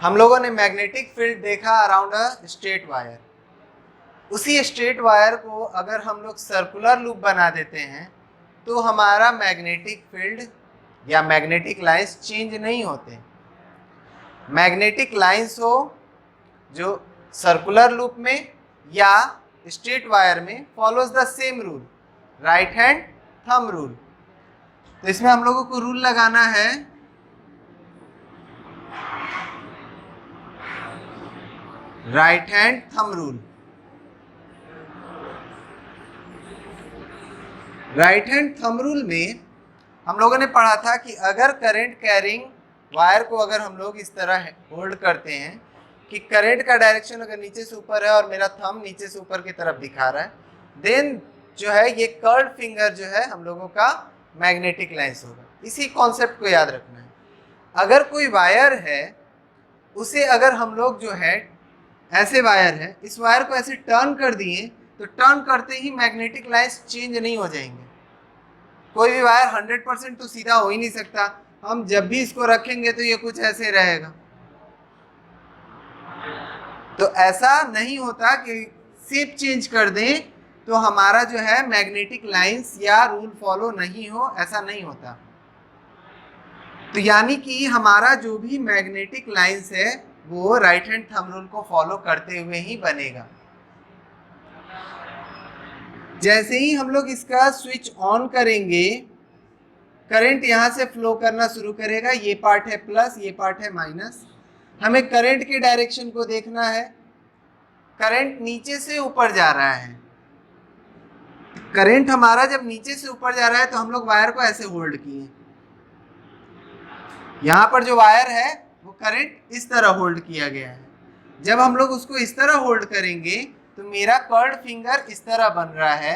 हम लोगों ने मैग्नेटिक फील्ड देखा अराउंड अ स्ट्रेट वायर। उसी स्ट्रेट वायर को अगर हम लोग सर्कुलर लूप बना देते हैं तो हमारा मैग्नेटिक फील्ड या मैग्नेटिक लाइंस चेंज नहीं होते। मैग्नेटिक लाइंस हो जो सर्कुलर लूप में या स्ट्रेट वायर में follows the same rule, right hand thumb rule. तो इसमें हम लोगों को रूल लगाना है right hand thumb rule. Right hand thumb rule में हम लोगों ने पढ़ा था कि अगर करंट कैरिंग वायर को अगर हम लोग इस तरह होल्ड करते हैं कि करंट का डायरेक्शन अगर नीचे से ऊपर है और मेरा थंब नीचे से ऊपर की तरफ दिखा रहा है, देन जो है ये कर्ल्ड फिंगर जो है हम लोगों का मैग्नेटिक लाइंस होगा। इसी कॉन्सेप्ट को याद रखना है। अगर कोई वायर है उसे अगर हम लोग जो है ऐसे वायर है, इस वायर को ऐसे टर्न कर दिए तो टर्न करते ही मैग्नेटिक लाइंस चेंज नहीं हो जाएंगे। कोई भी वायर 100% तो सीधा हो ही नहीं सकता। हम जब भी इसको रखेंगे तो ये कुछ ऐसे रहेगा। तो ऐसा नहीं होता कि शेप चेंज कर दें तो हमारा जो है मैग्नेटिक लाइंस या रूल फॉलो नहीं हो, ऐसा नहीं होता। तो यानी कि हमारा जो भी मैग्नेटिक लाइंस है वो राइट हैंड थंब रूल को फॉलो करते हुए ही बनेगा। जैसे ही हम लोग इसका स्विच ऑन करेंगे करंट यहाँ से फ्लो करना शुरू करेगा। ये पार्ट है प्लस, ये पार्ट है माइनस। हमें करंट के डायरेक्शन को देखना है। करंट नीचे से ऊपर जा रहा है। करंट हमारा जब नीचे से ऊपर जा रहा है तो हम लोग वायर को ऐसे होल्ड किए। यहाँ पर जो वायर है वो करंट इस तरह होल्ड किया गया है। जब हम लोग उसको इस तरह होल्ड करेंगे तो मेरा कर्ल्ड फिंगर इस तरह बन रहा है,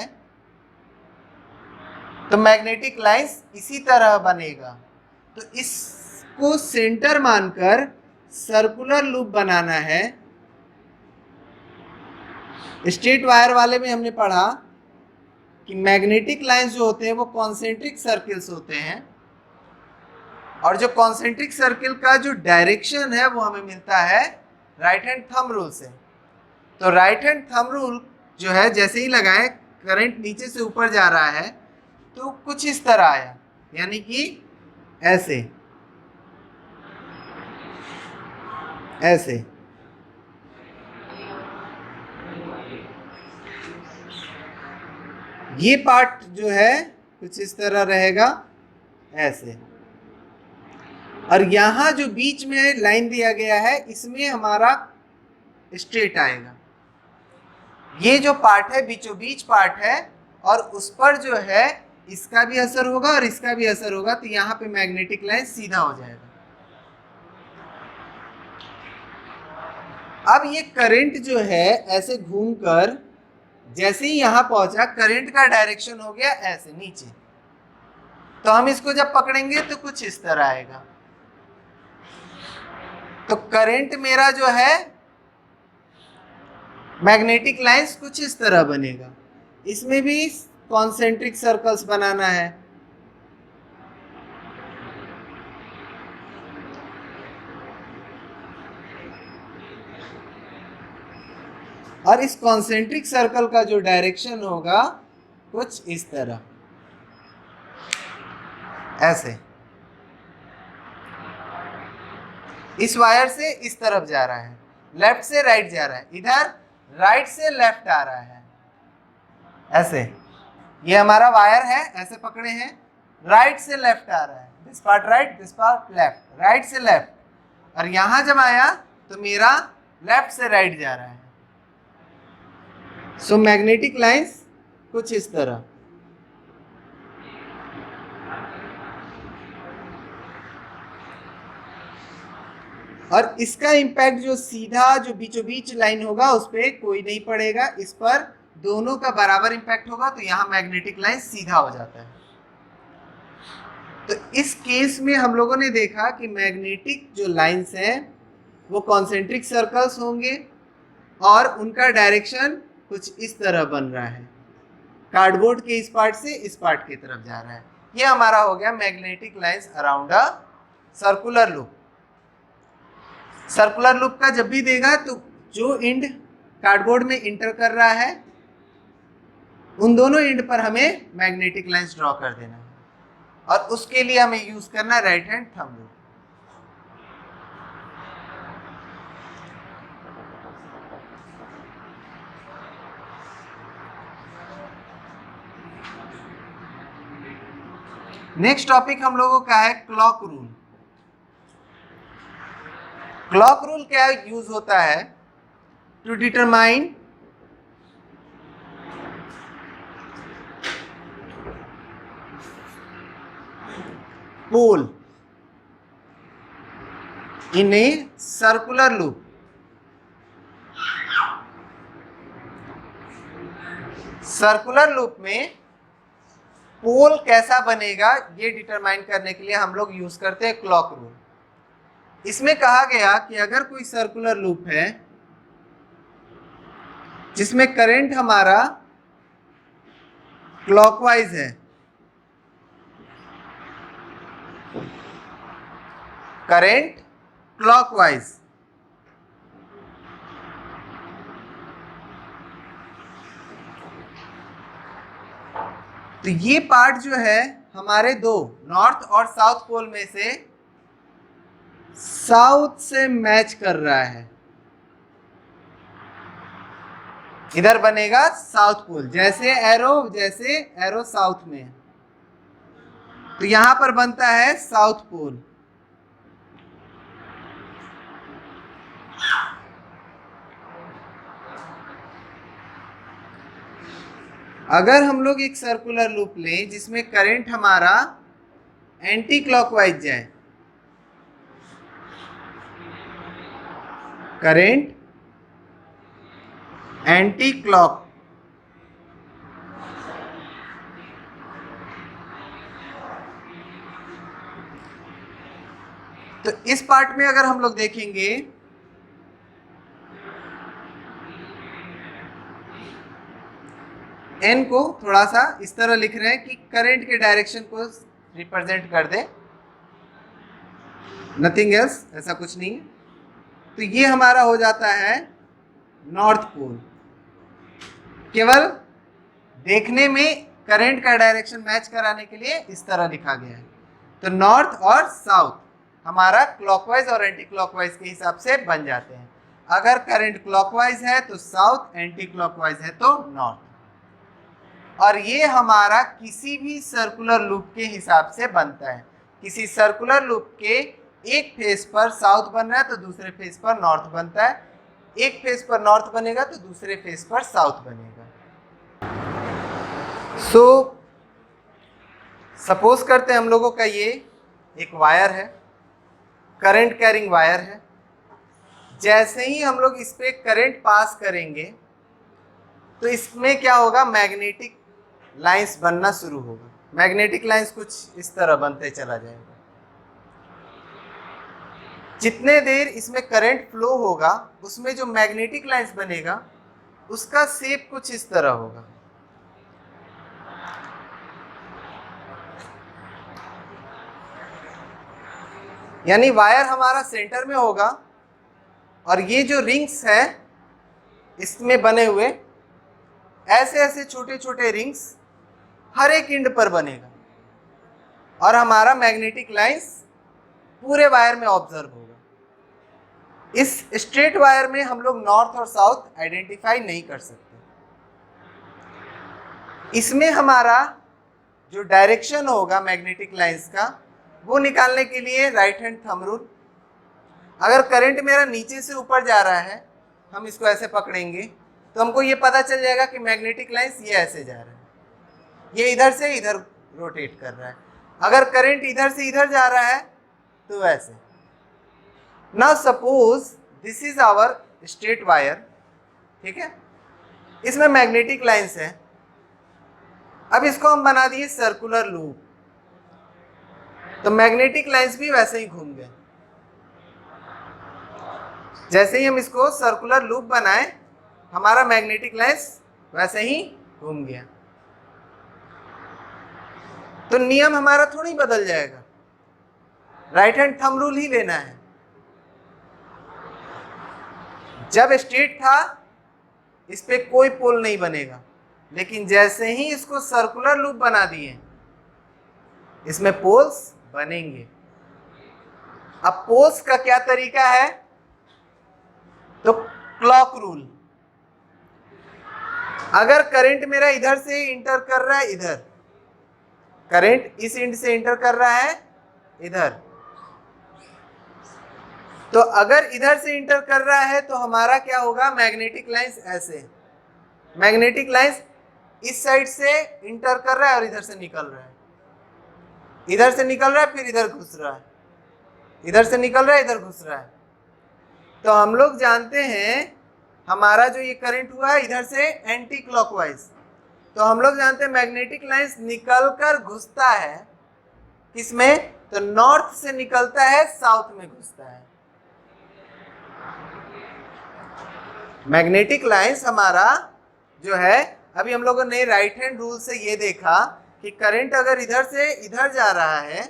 तो मैग्नेटिक लाइंस इसी तरह बनेगा। तो इसको सेंटर मानकर सर्कुलर लूप बनाना है। स्ट्रेट वायर वाले में हमने पढ़ा कि मैग्नेटिक लाइंस जो होते हैं वो कॉन्सेंट्रिक सर्कल्स होते हैं, और जो कॉन्सेंट्रिक सर्कल का जो डायरेक्शन है वो हमें मिलता है राइट हैंड थंब रूल से। तो राइट हैंड थंब रूल जो है जैसे ही लगाए करंट नीचे से ऊपर जा रहा है तो कुछ इस तरह आया, यानी कि ऐसे ऐसे। ये पार्ट जो है कुछ इस तरह रहेगा ऐसे, और यहां जो बीच में लाइन दिया गया है इसमें हमारा स्ट्रेट आएगा। ये जो पार्ट है बीचों बीच पार्ट है, और उस पर जो है इसका भी असर होगा और इसका भी असर होगा, तो यहाँ पे मैग्नेटिक लाइन सीधा हो जाएगा। अब ये करंट जो है ऐसे घूमकर जैसे ही यहाँ पहुंचा करंट का डायरेक्शन हो गया ऐसे नीचे। तो हम इसको जब पकड़ेंगे तो कुछ इस तरह आएगा। तो करंट मेरा जो है मैग्नेटिक लाइंस कुछ इस तरह बनेगा। इसमें भी कॉन्सेंट्रिक सर्कल्स बनाना है। और इस कॉन्सेंट्रिक सर्कल का जो डायरेक्शन होगा कुछ इस तरह ऐसे। इस वायर से इस तरफ जा रहा है, लेफ्ट से राइट जा रहा है, इधर राइट से लेफ्ट आ रहा है ऐसे। ये हमारा वायर है, ऐसे पकड़े हैं, राइट से लेफ्ट आ रहा है, this part right this part left, right से लेफ्ट। और यहां जब आया तो मेरा लेफ्ट से राइट जा रहा है। सो मैग्नेटिक लाइंस कुछ इस तरह। और इसका इम्पैक्ट जो सीधा जो बीचों बीच लाइन होगा उस पर कोई नहीं पड़ेगा, इस पर दोनों का बराबर इम्पैक्ट होगा, तो यहाँ मैग्नेटिक लाइन सीधा हो जाता है। तो इस केस में हम लोगों ने देखा कि मैग्नेटिक जो लाइंस हैं वो कॉन्सेंट्रिक सर्कल्स होंगे और उनका डायरेक्शन कुछ इस तरह बन रहा है, कार्डबोर्ड के इस पार्ट से इस पार्ट की तरफ जा रहा है। ये हमारा हो गया magnetic lines around a circular loop. Circular loop का जब भी देगा तो जो एंड कार्डबोर्ड में इंटर कर रहा है उन दोनों एंड पर हमें मैग्नेटिक लाइंस ड्रॉ कर देना है, और उसके लिए हमें यूज करना है right hand thumb rule. Next topic हम लोगों का है क्लॉक रूल। क्लॉक रूल क्या यूज होता है? To determine pole in a circular loop. Circular loop में पोल कैसा बनेगा ये डिटरमाइन करने के लिए हम लोग यूज करते हैं क्लॉक रूल। इसमें कहा गया कि अगर कोई सर्कुलर लूप है जिसमें करंट हमारा क्लॉकवाइज है, करंट क्लॉकवाइज, तो ये पार्ट जो है हमारे दो नॉर्थ और साउथ पोल में से साउथ से मैच कर रहा है। इधर बनेगा साउथ पोल, जैसे एरो साउथ में है तो यहां पर बनता है साउथ पोल। अगर हम लोग एक सर्कुलर लूप लें जिसमें करंट हमारा एंटी क्लॉकवाइज जाए, करंट एंटी क्लॉक, तो इस पार्ट में अगर हम लोग देखेंगे एन को थोड़ा सा इस तरह लिख रहे हैं कि करंट के डायरेक्शन को रिप्रेजेंट कर दे, नथिंग एल्स, ऐसा कुछ नहीं है। तो ये हमारा हो जाता है नॉर्थ पोल। केवल देखने में करंट का डायरेक्शन मैच कराने के लिए इस तरह लिखा गया है। तो नॉर्थ और साउथ हमारा क्लॉकवाइज और एंटी क्लॉकवाइज के हिसाब से बन जाते हैं। अगर करंट क्लॉकवाइज है तो साउथ, एंटी क्लॉकवाइज है तो नॉर्थ। और ये हमारा किसी भी सर्कुलर लूप के हिसाब से बनता है। किसी सर्कुलर लूप के एक फेस पर साउथ बन रहा है तो दूसरे फेस पर नॉर्थ बनता है, एक फेस पर नॉर्थ बनेगा तो दूसरे फेस पर साउथ बनेगा। सपोज करते हैं हम लोगों का ये एक वायर है, करंट कैरिंग वायर है। जैसे ही हम लोग इस पे करंट पास करेंगे तो इसमें क्या होगा, मैग्नेटिक लाइंस बनना शुरू होगा। मैग्नेटिक लाइंस कुछ इस तरह बनते चला जाएगा। जितने देर इसमें करंट फ्लो होगा उसमें जो मैग्नेटिक लाइंस बनेगा उसका शेप कुछ इस तरह होगा। यानी वायर हमारा सेंटर में होगा और ये जो रिंग्स है इसमें बने हुए ऐसे ऐसे छोटे छोटे रिंग्स हर एक एंड पर बनेगा और हमारा मैग्नेटिक लाइंस पूरे वायर में ऑब्जर्व होगा। इस स्ट्रेट वायर में हम लोग नॉर्थ और साउथ आइडेंटिफाई नहीं कर सकते। इसमें हमारा जो डायरेक्शन होगा मैग्नेटिक लाइंस का वो निकालने के लिए राइट हैंड थंब रूल। अगर करंट मेरा नीचे से ऊपर जा रहा है, हम इसको ऐसे पकड़ेंगे तो हमको ये पता चल जाएगा कि मैग्नेटिक लाइंस ये ऐसे जा रहा है, ये इधर से इधर रोटेट कर रहा है। अगर करंट इधर से इधर जा रहा है तो वैसे। Now suppose this is hour straight wire, ठीक है, इसमें मैग्नेटिक लाइंस है। अब इसको हम बना दिए सर्कुलर लूप, तो मैग्नेटिक लाइंस भी वैसे ही घूम गए। जैसे ही हम इसको सर्कुलर लूप बनाए हमारा मैग्नेटिक लाइंस वैसे ही घूम गया। तो नियम हमारा थोड़ी बदल जाएगा, राइट हैंड थंब रूल ही लेना है। जब स्ट्रेट था इस पे कोई पोल नहीं बनेगा, लेकिन जैसे ही इसको सर्कुलर लूप बना दिए इसमें पोल्स बनेंगे। अब पोल्स का क्या तरीका है, तो क्लॉक रूल। अगर करंट मेरा इधर से इंटर कर रहा है, इधर करंट इस एंड से इंटर कर रहा है इधर, तो अगर इधर से इंटर कर रहा है तो हमारा क्या होगा, मैग्नेटिक लाइंस ऐसे, मैग्नेटिक लाइंस इस साइड से इंटर कर रहा है और इधर से निकल रहा है, इधर से निकल रहा है फिर इधर घुस रहा है, इधर से निकल रहा है इधर घुस रहा है। तो हम लोग जानते हैं हमारा जो ये करंट हुआ है इधर से एंटी क्लॉकवाइज, तो हम लोग जानते हैं मैग्नेटिक लाइंस निकल कर घुसता है किसमें, तो नॉर्थ से निकलता है साउथ में घुसता है। मैग्नेटिक लाइंस हमारा जो है, अभी हम लोगों ने राइट हैंड रूल से ये देखा कि करंट अगर इधर से इधर जा रहा है,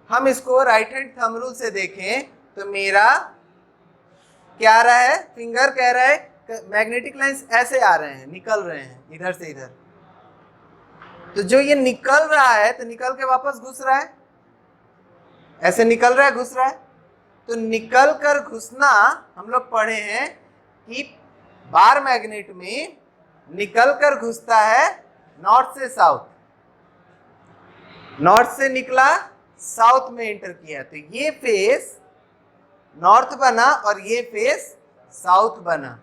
हम इसको राइट हैंड थंब रूल से देखें तो मेरा क्या आ रहा है, फिंगर कह रहा है मैग्नेटिक लाइंस ऐसे आ रहे हैं, निकल रहे हैं इधर से इधर। तो जो ये निकल रहा है तो निकल के वापस घुस रहा है, ऐसे निकल रहा है घुस रहा है। तो निकल कर घुसना हम लोग पढ़े हैं कि बार मैग्नेट में निकल कर घुसता है नॉर्थ से साउथ, नॉर्थ से निकला साउथ में एंटर किया, तो ये फेस नॉर्थ बना और ये फेस साउथ बना।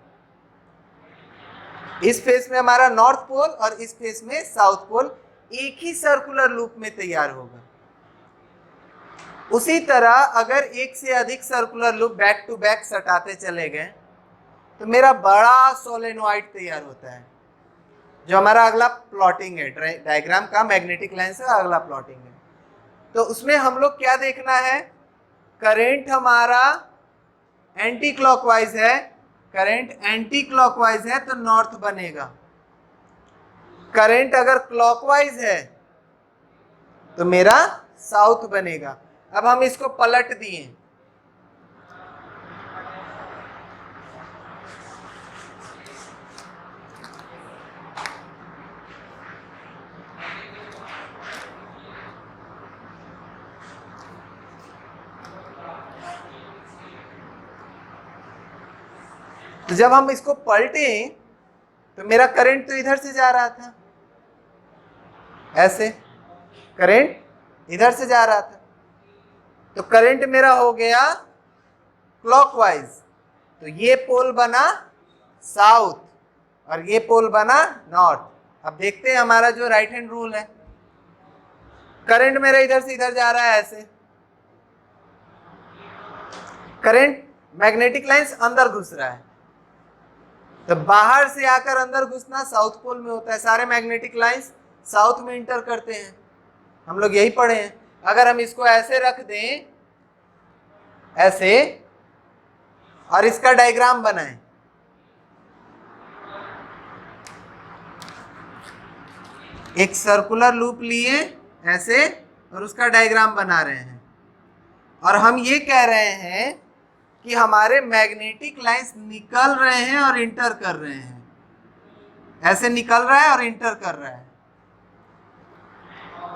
इस फेस में हमारा नॉर्थ पोल और इस फेस में साउथ पोल एक ही सर्कुलर लूप में तैयार होगा। उसी तरह अगर एक से अधिक circular loop back to back सटाते चले गए तो मेरा बड़ा सोलेनोइड तैयार होता है, जो हमारा अगला प्लॉटिंग है डायग्राम का, मैग्नेटिक लाइन से अगला प्लॉटिंग है। तो उसमें हम लोग क्या देखना है, करंट हमारा एंटी क्लॉकवाइज है, करंट एंटी क्लॉकवाइज है तो नॉर्थ बनेगा, करंट अगर क्लॉकवाइज है तो मेरा साउथ बनेगा। अब हम इसको पलट दिए, तो जब हम इसको पलटे तो मेरा करंट तो इधर से जा रहा था, ऐसे करंट इधर से जा रहा था, तो करंट मेरा हो गया क्लॉकवाइज, तो ये पोल बना साउथ और ये पोल बना नॉर्थ। अब देखते हैं हमारा जो राइट हैंड रूल है, करंट मेरा इधर से इधर जा रहा है ऐसे, करंट मैग्नेटिक लाइंस अंदर घुस रहा है, तो बाहर से आकर अंदर घुसना साउथ पोल में होता है, सारे मैग्नेटिक लाइंस साउथ में इंटर करते हैं, हम लोग यही पढ़े हैं। अगर हम इसको ऐसे रख दें ऐसे और इसका डायग्राम बनाएं, एक सर्कुलर लूप लिए ऐसे और उसका डायग्राम बना रहे हैं, और हम ये कह रहे हैं कि हमारे मैग्नेटिक लाइंस निकल रहे हैं और इंटर कर रहे हैं, ऐसे निकल रहा है और इंटर कर रहा है,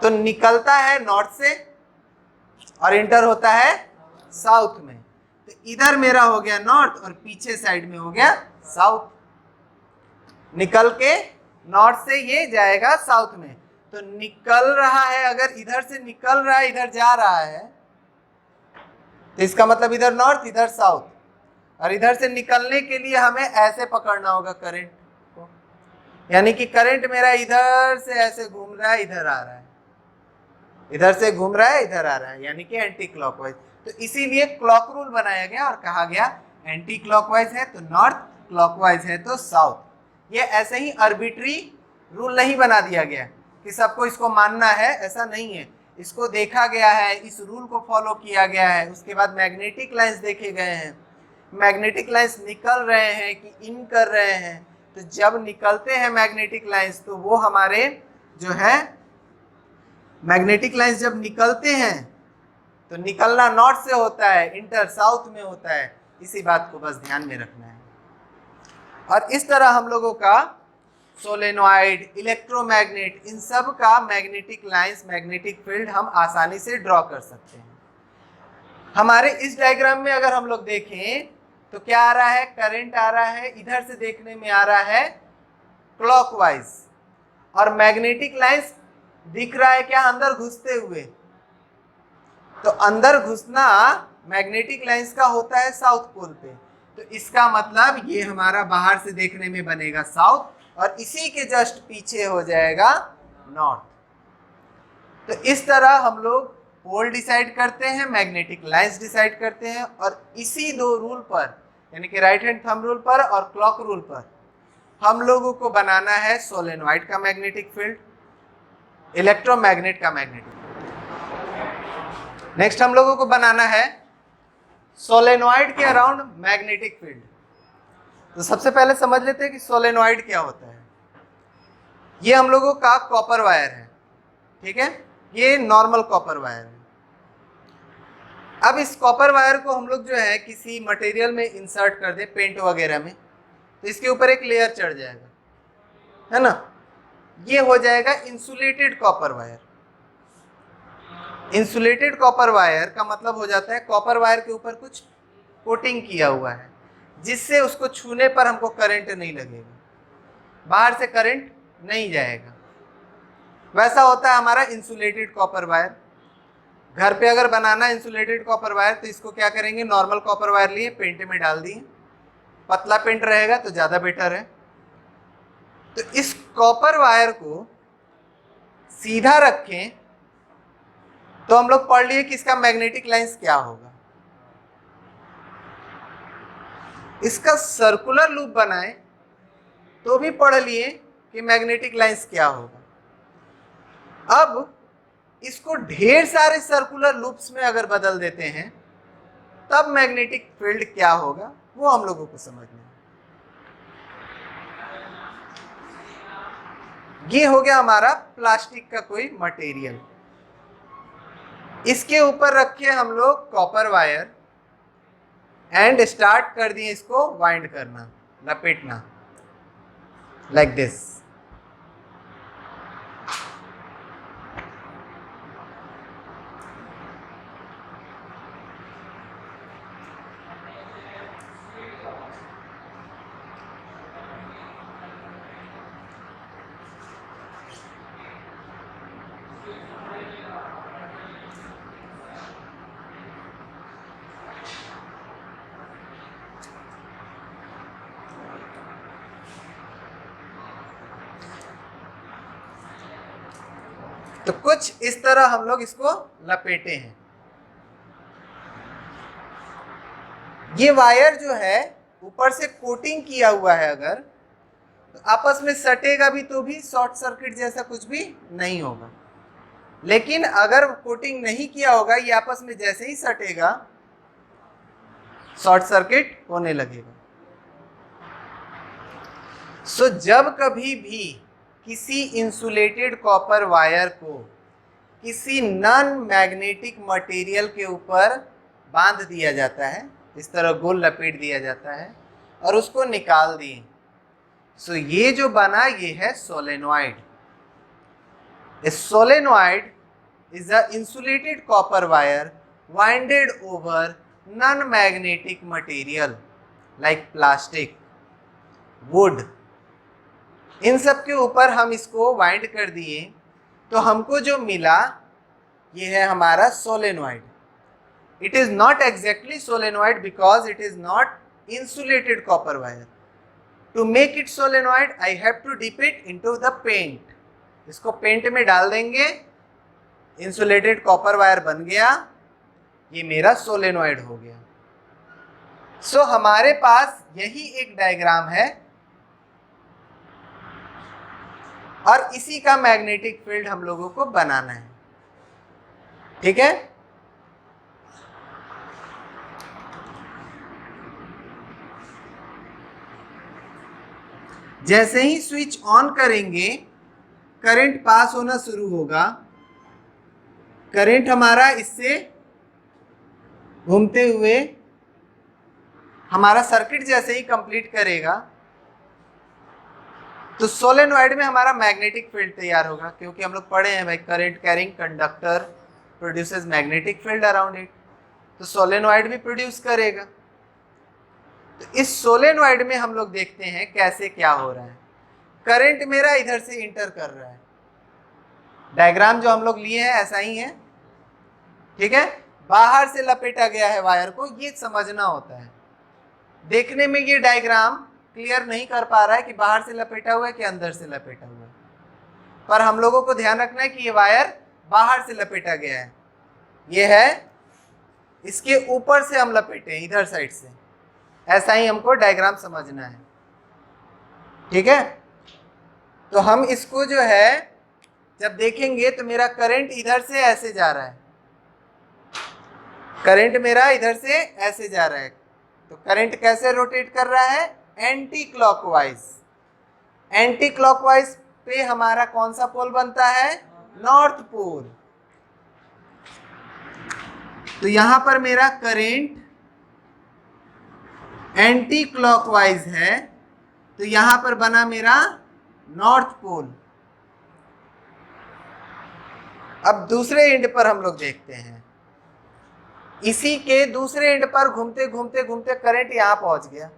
तो निकलता है नॉर्थ से और इंटर होता है साउथ में, तो इधर मेरा हो गया नॉर्थ और पीछे साइड में हो गया साउथ, निकल के नॉर्थ से ये जाएगा साउथ में। तो निकल रहा है, अगर इधर से निकल रहा है इधर जा रहा है तो इसका मतलब इधर नॉर्थ इधर साउथ, और इधर से निकलने के लिए हमें ऐसे पकड़ना होगा करंट को, यानी कि करंट मेरा इधर से ऐसे घूम रहा है इधर आ रहा है, इधर से घूम रहा है इधर आ रहा है, यानी कि एंटी क्लॉकवाइज। तो इसीलिए क्लॉक रूल बनाया गया और कहा गया एंटी क्लॉकवाइज है तो नॉर्थ, क्लॉकवाइज है तो साउथ। ये ऐसे ही आर्बिट्री रूल नहीं बना दिया गया कि सबको इसको मानना है, ऐसा नहीं है, इसको देखा गया है, इस रूल को फॉलो किया गया है। उसके बाद मैग्नेटिक लाइंस देखे गए हैं, मैग्नेटिक लाइंस निकल रहे हैं कि इन कर रहे हैं, तो जब निकलते हैं मैग्नेटिक लाइंस तो वो हमारे जो है मैग्नेटिक लाइंस जब निकलते हैं तो निकलना नॉर्थ से होता है, इंटर साउथ में होता है, इसी बात को बस ध्यान में रखना है। और इस तरह हम लोगों का सोलेनॉइड, इलेक्ट्रोमैग्नेट, इन सब का मैग्नेटिक लाइंस, मैग्नेटिक फील्ड हम आसानी से ड्रॉ कर सकते हैं। हमारे इस डायग्राम में अगर हम लोग देखें तो क्या आ रहा है, करंट आ रहा है, इधर से देखने में आ रहा है क्लॉकवाइज, और मैग्नेटिक लाइंस दिख रहा है क्या, अंदर घुसते हुए। तो अंदर घुसना मैग्नेटिक लाइंस का होता है साउथ पोल पे, तो इसका मतलब ये हमारा बाहर से देखने में बनेगा साउथ, और इसी के जस्ट पीछे हो जाएगा नॉर्थ। तो इस तरह हम लोग पोल डिसाइड करते हैं, मैग्नेटिक लाइंस डिसाइड करते हैं, और इसी दो रूल पर, यानी कि राइट हैंड थंब रूल पर और क्लॉक रूल पर, हम लोगों को बनाना है सोलेनॉइड का मैग्नेटिक फील्ड, इलेक्ट्रोमैग्नेट का मैग्नेटिक। नेक्स्ट हम लोगों को बनाना है सोलेनॉइड के अराउंड मैग्नेटिक फील्ड। तो सबसे पहले समझ लेते हैं कि सोलेनॉइड क्या होता है। ये हम लोगों का कॉपर वायर है, ठीक है, ये नॉर्मल कॉपर वायर है। अब इस कॉपर वायर को हम लोग जो है किसी मटेरियल में इंसर्ट कर दे, पेंट वगैरह में, तो इसके ऊपर एक लेयर चढ़ जाएगा, है ना, ये हो जाएगा insulated copper wire. Insulated copper wire का मतलब हो जाता है कॉपर वायर के ऊपर कुछ कोटिंग किया हुआ है, जिससे उसको छूने पर हमको करंट नहीं लगेगा, बाहर से करंट नहीं जाएगा। वैसा होता है हमारा इंसुलेटेड कॉपर वायर। घर पे अगर बनाना इंसुलेटेड कॉपर वायर तो इसको क्या करेंगे, नॉर्मल कॉपर वायर लिए, पेंट में डाल दिए, पतला पेंट रहेगा तो ज़्यादा बेटर है। तो इस कॉपर वायर को सीधा रखें तो हम लोग पढ़ लिए कि इसका मैग्नेटिक लाइंस क्या होगा। इसका सर्कुलर लूप बनाए तो भी पढ़ लिए कि मैग्नेटिक लाइंस क्या होगा। अब इसको ढेर सारे सर्कुलर लूप्स में अगर बदल देते हैं तब मैग्नेटिक फील्ड क्या होगा, वो हम लोगों को समझना है। ये हो गया हमारा प्लास्टिक का कोई मटेरियल, इसके ऊपर रखे हम लोग कॉपर वायर एंड स्टार्ट कर दिए इसको वाइंड करना, लपेटना, लाइक दिस। तो कुछ इस तरह हम लोग इसको लपेटे हैं। ये वायर जो है ऊपर से कोटिंग किया हुआ है, अगर तो आपस में सटेगा भी तो भी शॉर्ट सर्किट जैसा कुछ भी नहीं होगा, लेकिन अगर कोटिंग नहीं किया होगा, ये आपस में जैसे ही सटेगा शॉर्ट सर्किट होने लगेगा। सो जब कभी भी किसी इंसुलेटेड कॉपर वायर को किसी नॉन मैग्नेटिक मटेरियल के ऊपर बांध दिया जाता है, इस तरह गोल लपेट दिया जाता है और उसको निकाल दिए, सो ये जो बना ये है solenoid. A solenoid is an insulated copper wire winded over non-magnetic material like plastic, wood. इन सब के ऊपर हम इसको वाइंड कर दिए तो हमको जो मिला ये है हमारा solenoid. It is not exactly solenoid because it is not insulated copper wire. To make it solenoid, I have to dip it into the paint. इसको पेंट में डाल देंगे, इंसुलेटेड कॉपर वायर बन गया, ये मेरा सोलेनॉइड हो गया। सो हमारे पास यही एक डायग्राम है और इसी का मैग्नेटिक फील्ड हम लोगों को बनाना है, ठीक है। जैसे ही स्विच ऑन करेंगे करंट पास होना शुरू होगा, करंट हमारा इससे घूमते हुए हमारा सर्किट जैसे ही कंप्लीट करेगा तो सोलेनॉइड में हमारा मैग्नेटिक फील्ड तैयार होगा, क्योंकि हम लोग पढ़े हैं भाई current carrying conductor produces magnetic field around it, तो सोलेनॉइड भी प्रोड्यूस करेगा। तो इस सोलेनॉइड में हम लोग देखते हैं कैसे क्या हो रहा है। करंट मेरा इधर से इंटर कर रहा है, डायग्राम जो हम लोग लिए हैं ऐसा ही है, ठीक है। बाहर से लपेटा गया है वायर को, ये समझना होता है। देखने में ये डायग्राम क्लियर नहीं कर पा रहा है कि बाहर से लपेटा हुआ है कि अंदर से लपेटा हुआ है, पर हम लोगों को ध्यान रखना है कि ये वायर बाहर से लपेटा गया है, ये है इसके ऊपर से हम लपेटे हैं इधर साइड से, ऐसा ही हमको डायग्राम समझना है, ठीक है। तो हम इसको जो है जब देखेंगे तो मेरा करंट इधर से ऐसे जा रहा है, करंट मेरा इधर से ऐसे जा रहा है, तो करंट कैसे रोटेट कर रहा है, एंटी क्लॉकवाइज। एंटी क्लॉकवाइज पे हमारा कौन सा पोल बनता है, नॉर्थ पोल। तो यहां पर मेरा करंट एंटी क्लॉकवाइज है, तो यहां पर बना मेरा नॉर्थ पोल। अब दूसरे एंड पर हम लोग देखते हैं, इसी के दूसरे एंड पर घूमते घूमते घूमते करंट यहां पहुंच गया,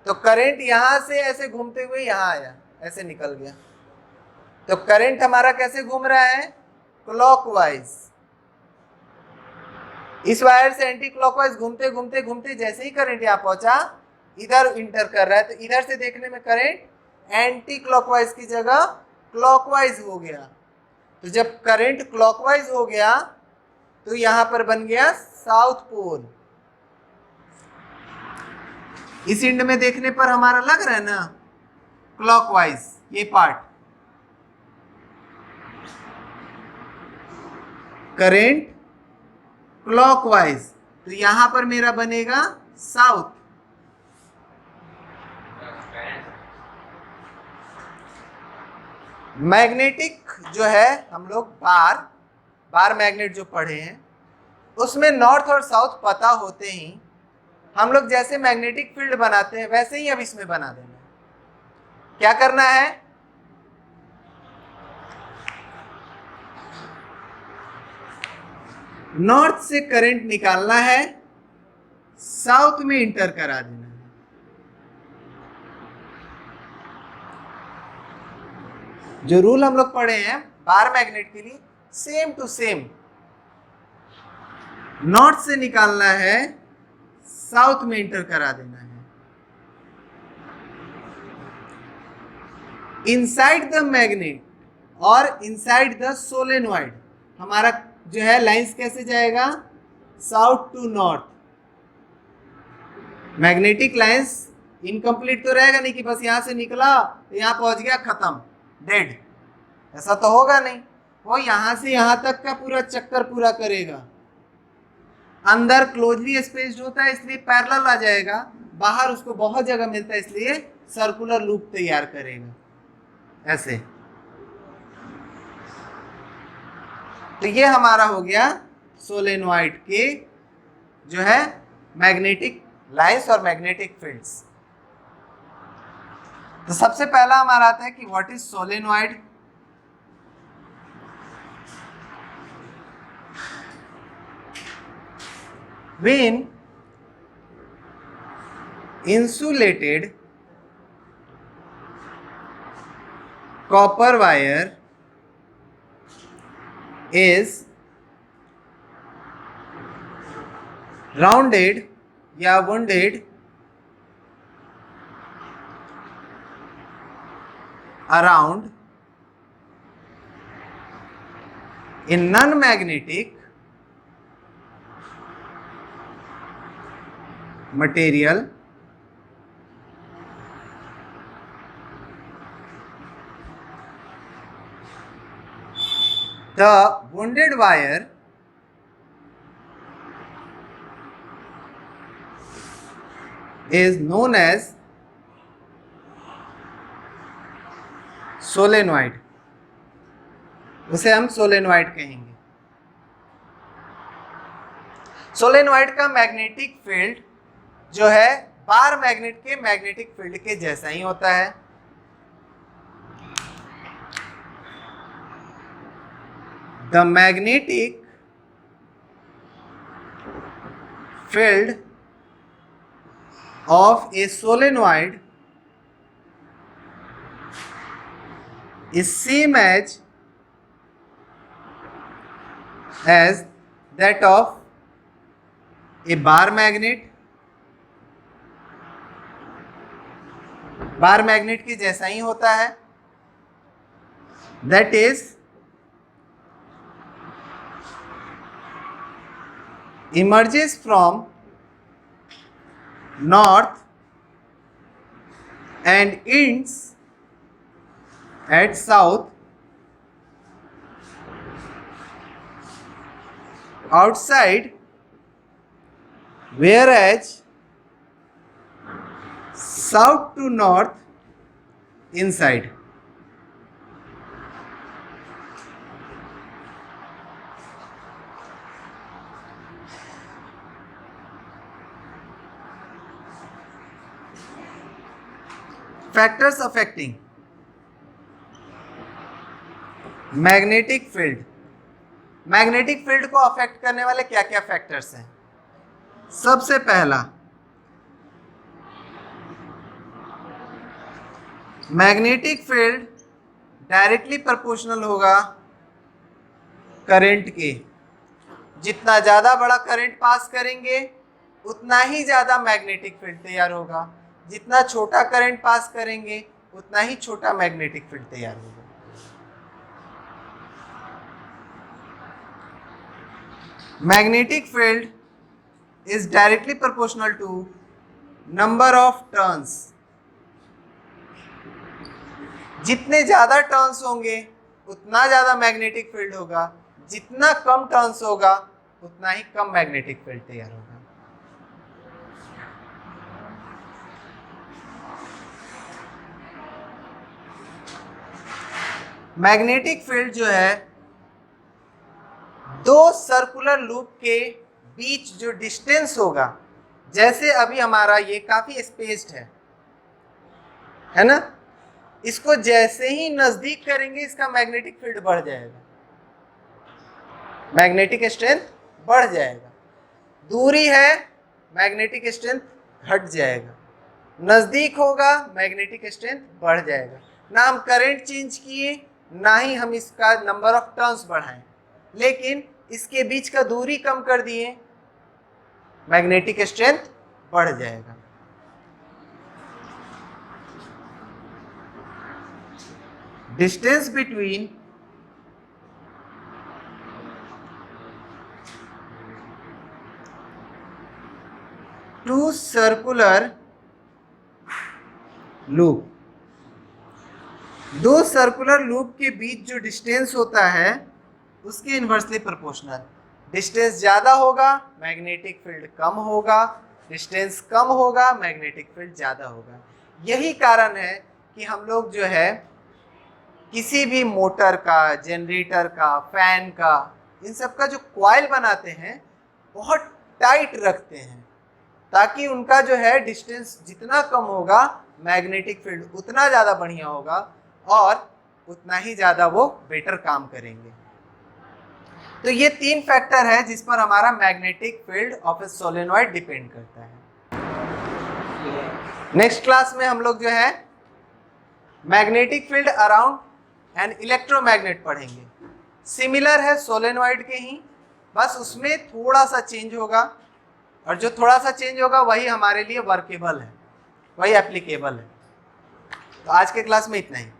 तो करंट यहां से ऐसे घूमते हुए यहां आया, ऐसे निकल गया। तो करंट हमारा कैसे घूम रहा है, क्लॉकवाइज। इस वायर से एंटी क्लॉकवाइज घूमते घूमते घूमते जैसे ही करंट यहां पहुंचा, इधर इंटर कर रहा है, तो इधर से देखने में करंट एंटी क्लॉकवाइज की जगह क्लॉकवाइज हो गया। तो जब करंट क्लॉकवाइज हो गया तो यहां पर बन गया साउथ पोल। इस एंड में देखने पर हमारा लग रहा है ना क्लॉकवाइज, ये पार्ट करंट क्लॉकवाइज, तो यहां पर मेरा बनेगा साउथ। मैग्नेटिक जो है हम लोग बार मैग्नेट जो पढ़े हैं उसमें नॉर्थ और साउथ पता होते ही हम लोग जैसे मैग्नेटिक फील्ड बनाते हैं वैसे ही अब इसमें बना देना है। क्या करना है, नॉर्थ से करंट निकालना है, साउथ में इंटर करा देना है। जो रूल हम लोग पढ़े हैं बार मैग्नेट के लिए सेम टू सेम, नॉर्थ से निकालना है, साउथ में इंटर करा देना है। इनसाइड द मैग्नेट और इनसाइड द सोलेनॉइड हमारा जो है लाइंस कैसे जाएगा, south to north. Magnetic lines incomplete तो रहेगा नहीं कि बस यहां से निकला यहां पहुंच गया खत्म डेड, ऐसा तो होगा नहीं। वो यहां से यहां तक का पूरा चक्कर पूरा करेगा। अंदर क्लोजली स्पेस्ड होता है इसलिए पैरेलल आ जाएगा, बाहर उसको बहुत जगह मिलता है इसलिए सर्कुलर लूप तैयार करेगा ऐसे। तो ये हमारा हो गया सोलेनॉइड के जो है मैग्नेटिक लाइंस और मैग्नेटिक फील्ड्स। तो सबसे पहला हमारा आता है कि what is solenoid. When insulated copper wire is rounded या wounded around a non-magnetic material, the wounded wire is known as solenoid, उसे हम सोलेनॉइड कहेंगे। सोलेनॉइड का मैग्नेटिक फील्ड जो है बार मैग्नेट के मैग्नेटिक फील्ड के जैसा ही होता है। The magnetic field of A solenoid is same as that of a bar magnet। Bar magnet के जैसा ही होता है। that is emerges from north and ends at south outside, whereas south to north inside। Factors affecting magnetic field. Magnetic field को affect करने वाले क्या क्या factors हैं? सबसे पहला, मैग्नेटिक फील्ड डायरेक्टली प्रोपोर्शनल होगा करंट के। जितना ज़्यादा बड़ा करंट पास करेंगे उतना ही ज़्यादा मैग्नेटिक फील्ड तैयार होगा। जितना छोटा करंट पास करेंगे उतना ही छोटा मैग्नेटिक फील्ड तैयार होगा। Magnetic field is directly proportional to number of turns। जितने ज़्यादा टर्न्स होंगे उतना ज़्यादा मैग्नेटिक फील्ड होगा। जितना कम टर्न्स होगा उतना ही कम मैग्नेटिक फील्ड तैयार होगा। मैग्नेटिक फील्ड जो है दो सर्कुलर लूप के बीच जो डिस्टेंस होगा, जैसे अभी हमारा ये काफी स्पेस्ड है ना, इसको जैसे ही नजदीक करेंगे इसका मैग्नेटिक फील्ड बढ़ जाएगा, मैग्नेटिक स्ट्रेंथ बढ़ जाएगा। दूरी है मैग्नेटिक स्ट्रेंथ घट जाएगा। नजदीक होगा मैग्नेटिक स्ट्रेंथ बढ़ जाएगा। ना हम करंट चेंज किए ना ही हम इसका नंबर ऑफ टर्न्स बढ़ाएं, लेकिन इसके बीच का दूरी कम कर दिए, मैग्नेटिक स्ट्रेंथ बढ़ जाएगा। Distance between two circular loop, दो सर्कुलर लूप के बीच जो डिस्टेंस होता है उसके इन्वर्सली प्रोपोर्शनल। डिस्टेंस ज़्यादा होगा मैग्नेटिक फील्ड कम होगा, डिस्टेंस कम होगा मैग्नेटिक फील्ड ज़्यादा होगा। यही कारण है कि हम लोग जो है किसी भी मोटर का, जनरेटर का, फैन का, इन सब का जो कॉइल बनाते हैं बहुत टाइट रखते हैं, ताकि उनका जो है डिस्टेंस जितना कम होगा मैग्नेटिक फील्ड उतना ज़्यादा बढ़िया होगा और उतना ही ज़्यादा वो बेटर काम करेंगे। तो ये तीन फैक्टर है जिस पर हमारा magnetic field of A solenoid depend करता है। नेक्स्ट क्लास में हम लोग जो है magnetic field around an electromagnet पढ़ेंगे। सिमिलर है सोलेनॉइड के ही, बस उसमें थोड़ा सा चेंज होगा, और जो थोड़ा सा चेंज होगा वही हमारे लिए वर्केबल है, वही एप्लीकेबल है। तो आज के क्लास में इतना ही।